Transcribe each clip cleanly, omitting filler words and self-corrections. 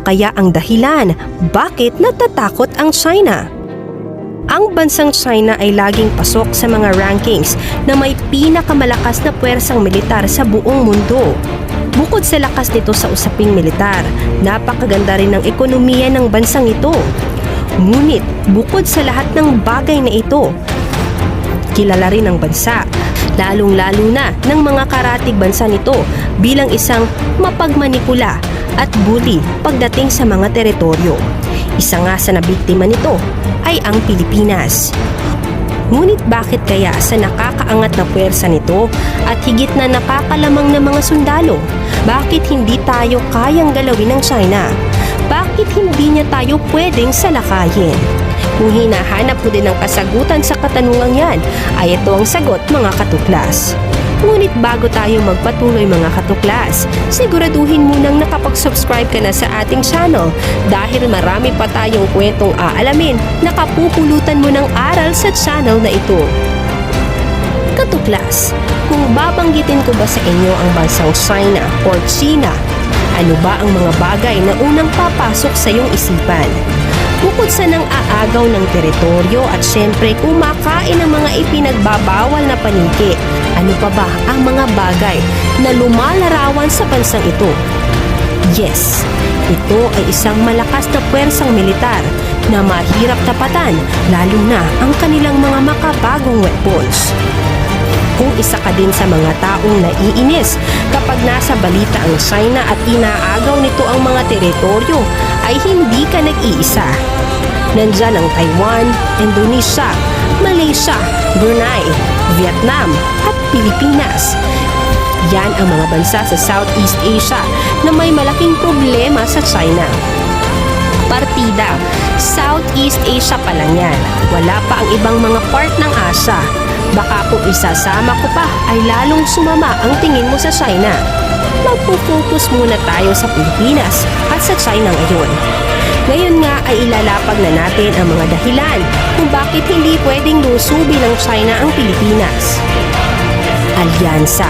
kaya ang dahilan bakit natatakot ang China? Ang bansang China ay laging pasok sa mga rankings na may pinakamalakas na puwersang militar sa buong mundo. Bukod sa lakas nito sa usaping militar, napakaganda rin ng ekonomiya ng bansang ito. Ngunit bukod sa lahat ng bagay na ito, kilala rin ang bansa, lalong-lalo na ng mga karatig bansa nito bilang isang mapagmanipula at bully pagdating sa mga teritoryo. Isa nga sa nabiktima nito ay ang Pilipinas. Ngunit bakit kaya sa nakakaangat na puwersa nito at higit na nakakalamang na mga sundalo, bakit hindi tayo kayang galawin ng China? Bakit hindi niya tayo pwedeng salakayin? Kung hinahanap mo din ang kasagutan sa katanungang yan, ay ito ang sagot mga katuklas. Ngunit bago tayo magpatuloy mga katuklas, siguraduhin munang nakapag-subscribe ka na sa ating channel dahil marami pa tayong kwentong aalamin na kapupulutan mo ng aral sa channel na ito. Katuklas, kung babanggitin ko ba sa inyo ang bansang China or China, ano ba ang mga bagay na unang papasok sa iyong isipan? Bukod sa nang aagaw ng teritoryo at syempre kumakain ng mga ipinagbabawal na paniki, ano pa ba ang mga bagay na lumalarawan sa bansang ito? Yes, ito ay isang malakas na puwersang militar na mahirap tapatan, lalo na ang kanilang mga makabagong weapons. Kung isa ka din sa mga taong naiinis kapag nasa balita ang China at inaagaw nito ang mga teritoryo, ay hindi ka nag-iisa. Nandyan ang Taiwan, Indonesia, Malaysia, Brunei, Vietnam at Pilipinas. Yan ang mga bansa sa Southeast Asia na may malaking problema sa China. Partida, Southeast Asia pa lang yan. Wala pa ang ibang mga part ng Asia. Baka kung isasama ko pa ay lalong sumama ang tingin mo sa China. Magpo-focus muna tayo sa Pilipinas at sa China ngayon. Ngayon nga ay ilalapag na natin ang mga dahilan kung bakit hindi pwedeng lusubin ng China ang Pilipinas. Alyansa.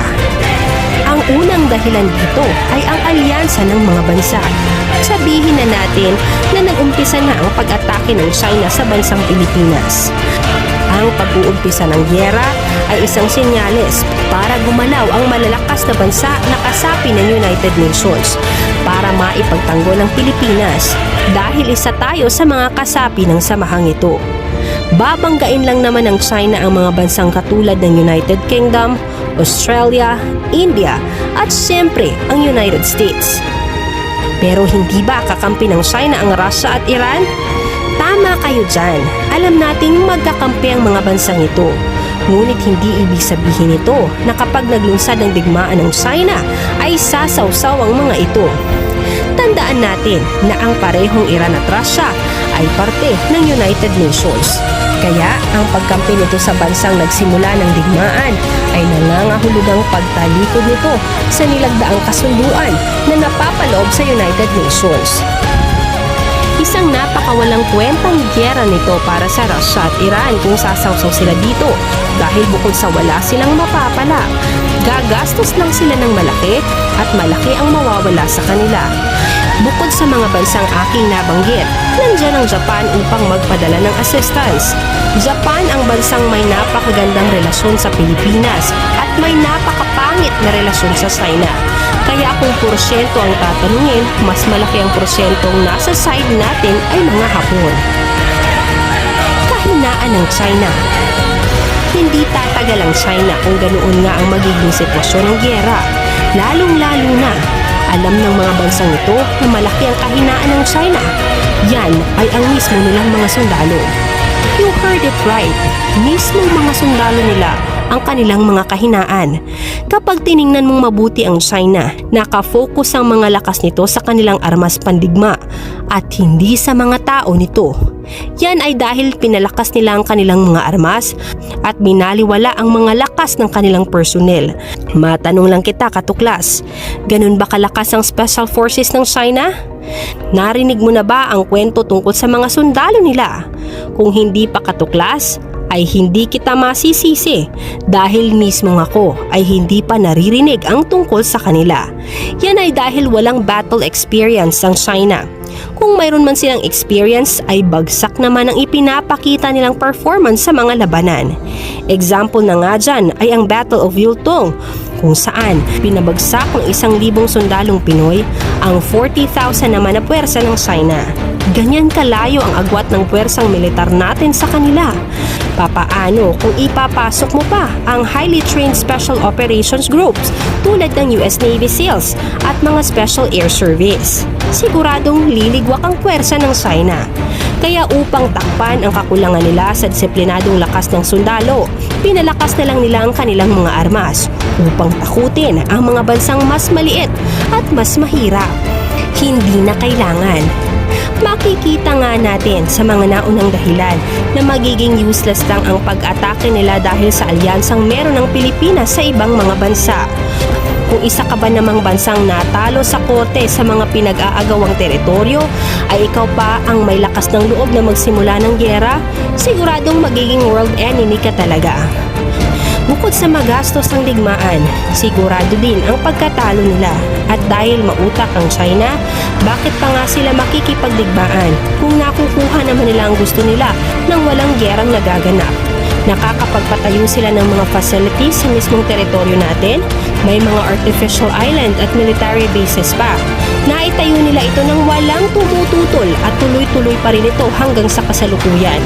Ang unang dahilan dito ay ang alyansa ng mga bansa. Sabihin na natin na nag-umpisa na ang pag-atake ng China sa bansang Pilipinas. Ang pag-uumpisa ng gyera ay isang senyales para gumalaw ang malalakas na bansa na kasapi ng United Nations para maipagtanggol ang Pilipinas dahil isa tayo sa mga kasapi ng samahang ito. Babanggain lang naman ng China ang mga bansang katulad ng United Kingdom, Australia, India at siyempre ang United States. Pero hindi ba kakampi ng China ang Russia at Iran? Tama kayo dyan. Alam nating magkakampi ang mga bansang ito. Ngunit hindi ibig sabihin ito na kapag naglunsad ang digmaan ng China ay sasawsaw ang mga ito. Tandaan natin na ang parehong Iran at Russia ay parte ng United Nations. Kaya ang pagkampi nito sa bansang nagsimula ng digmaan ay nangangahulugang pagtalikod nito sa nilagdaang kasunduan na napapaloob sa United Nations. Isang napakawalang kwentang gyera nito para sa Russia at Iran kung sasawsaw sila dito dahil bukod sa wala silang mapapala, gagastos lang sila ng malaki at malaki ang mawawala sa kanila. Bukod sa mga bansang aking nabanggit, nandyan ang Japan upang magpadala ng assistance. Japan ang bansang may napakagandang relasyon sa Pilipinas at may napakapangit na relasyon sa China. Kaya kung porsyento ang tatanungin, mas malaki ang porsyentong nasa side natin ay mga Hapon. Kahinaan ng China. Hindi tatagal ang China kung ganoon nga ang magiging sitwasyon ng gyera. Lalong-lalo na, alam ng mga bansang ito na malaki ang kahinaan ng China. Yan ay ang mismo nilang mga sundalo. You heard it right. Mismo mga sundalo nila ang kanilang mga kahinaan. Kapag tiningnan mong mabuti ang China, nakafocus ang mga lakas nito sa kanilang armas pandigma at hindi sa mga tao nito. Yan ay dahil pinalakas nila ang kanilang mga armas at binaliwala ang mga lakas ng kanilang personnel. Matanong lang kita katuklas, ganun ba kalakas ang Special Forces ng China? Narinig mo na ba ang kwento tungkol sa mga sundalo nila? Kung hindi pa katuklas, ay hindi kita masisisi dahil mismo ako ay hindi pa naririnig ang tungkol sa kanila. Yan ay dahil walang battle experience ang China. Kung mayroon man silang experience ay bagsak naman ang ipinapakita nilang performance sa mga labanan. Example na nga dyan ay ang Battle of Yultong, kung saan pinabagsak ng 1,000 sundalong Pinoy ang 40,000 naman na puwersa ng China. Ganyan kalayo ang agwat ng puwersang militar natin sa kanila. Papaano kung ipapasok mo pa ang highly trained Special Operations Groups tulad ng US Navy SEALs at mga Special Air Service? Siguradong liligwak ang puwersa ng China. Kaya upang takpan ang kakulangan nila sa disiplinadong lakas ng sundalo, pinalakas na lang nila ang kanilang mga armas upang takutin ang mga bansang mas maliit at mas mahirap. Hindi na kailangan. Makikita nga natin sa mga naunang dahilan na magiging useless lang ang pag-atake nila dahil sa alyansang meron ng Pilipinas sa ibang mga bansa. Kung isa ka ba namang bansang natalo sa korte sa mga pinag-aagawang teritoryo, ay ikaw pa ang may lakas ng loob na magsimula ng gyera, siguradong magiging world enemy ka talaga. Bukod sa magastos ng digmaan, sigurado din ang pagkatalo nila. At dahil mautak ang China, bakit pa nga sila makikipagdigmaan kung nakukuha naman nila ang gusto nila nang walang gyerang nagaganap? Nakakapagpatayo sila ng mga facilities sa mismong teritoryo natin, may mga artificial island at military bases pa. Naitayo nila ito ng walang tumututol at tuloy-tuloy pa rin ito hanggang sa kasalukuyan.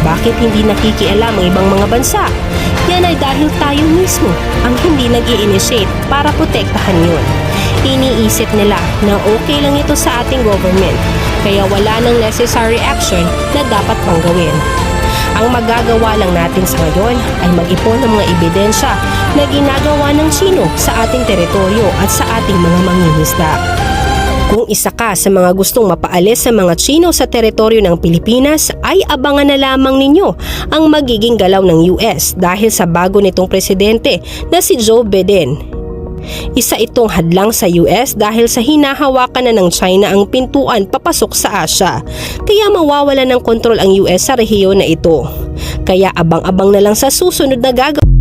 Bakit hindi nakikialam ang ibang mga bansa? Yan ay dahil tayo mismo ang hindi nag-i-initiate para protektahan yun. Iniisip nila na okay lang ito sa ating government, kaya wala nang necessary action na dapat pang gawin. Ang magagawa lang natin sa ngayon ay mag-ipon ng mga ebidensya na ginagawa ng Chino sa ating teritoryo at sa ating mga mangingisda. Kung isa ka sa mga gustong mapaalis sa mga Chino sa teritoryo ng Pilipinas, ay abangan na lamang ninyo ang magiging galaw ng US dahil sa bago nitong presidente na si Joe Biden. Isa itong hadlang sa US dahil sa hinahawakan na ng China ang pintuan papasok sa Asia. Kaya mawawala ng kontrol ang US sa rehiyon na ito. Kaya abang-abang na lang sa susunod na gagawin